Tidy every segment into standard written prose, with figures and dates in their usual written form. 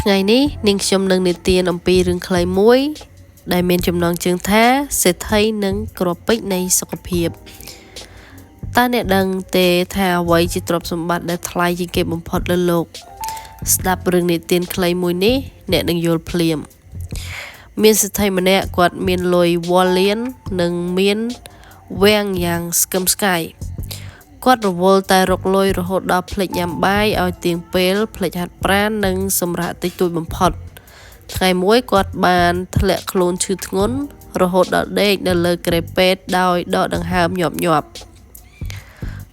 ថ្ងៃនេះនាងខ្ញុំនឹងនិទានអំពីរឿងខ្លីមួយដែលមានចំណងជើងថាសេដ្ឋីនិងក្របពេជ្រនៃសុខភាពតើអ្នកដឹងទេថាអ្វីជាទ្រព្យសម្បត្តិដែលថ្លៃជាងគេបំផុតលើលោកស្ដាប់រឿងនិទានខ្លីមួយនេះអ្នកនឹងយល់ភ្លាមមានសេដ្ឋីម្នាក់គាត់មានលុយវល់លៀននិងមានវាំងយ៉ាងស្កឹមស្កៃគាត់រវល់តែរកលុយរហូតដល់ភ្លេចញ៉ាំបាយឲ្យទៀងពេលភ្លេចហាត់ប្រាណនិងសម្រាកតិចតួចបំផុតថ្ងៃមួយគាត់បានធ្លាក់ខ្លួនឈឺធ្ងន់រហូតដល់ដេកនៅលើគ្រែពេទ្យដោយដកដង្ហើមញាប់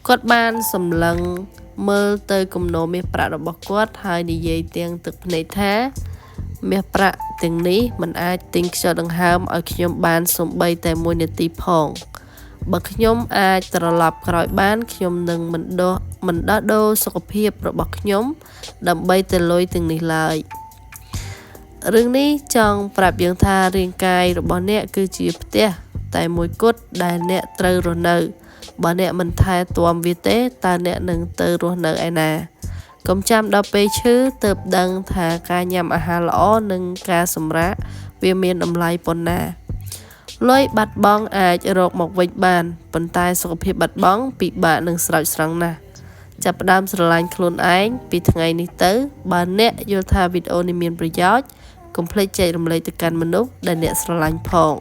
គាត់បានសម្លឹងមើលទៅគំនរមាសប្រាក់របស់គាត់ហើយនិយាយទាំងទឹកភ្នែកថាមាសប្រាក់ទាំងនេះមិនអាចទិញខ្យល់ដង្ហើមឲ្យខ្ញុំបានសូម្បីតែ1នាទីផងបើខ្ញុំអាចត្រឡប់ក្រោយបានខ្ញុំនឹងមិនដោះដូរសុខភាពរបស់ខ្ញុំដើម្បីទៅលុយទាំងនេះឡើយរឿងនេះចង់ប្រាប់យើងថារាងកាយរបស់អ្នកគឺជាផ្ទះតែមួយគត់ដែលអ្នកត្រូវរស់នៅបើអ្នកមិនថែទាំវាទេតើអ្នកនឹងទៅរស់នៅឯណាកុំចាំដល់ពេលឈឺទើបដឹងថាការញ៉ាំអាហារល្អនិងការសម្រាកវាមានតម្លៃប៉ុណ្ណាលុយបាត់បង់អាចរកមកវិញបានប៉ុន្តែសុខភាពបាត់បង់ពិបាកនឹងស្រោចស្រង់ណាស់ចាប់ផ្ដើមស្រឡាញ់ខ្លួនឯងពីថ្ងៃនេះទៅបើអ្នកយល់ថាវីដេអូនេះមានប្រយោជន៍កុំភ្លេចចែករំលែកទៅកាន់មនុស្សដែលអ្នកស្រឡាញ់ផង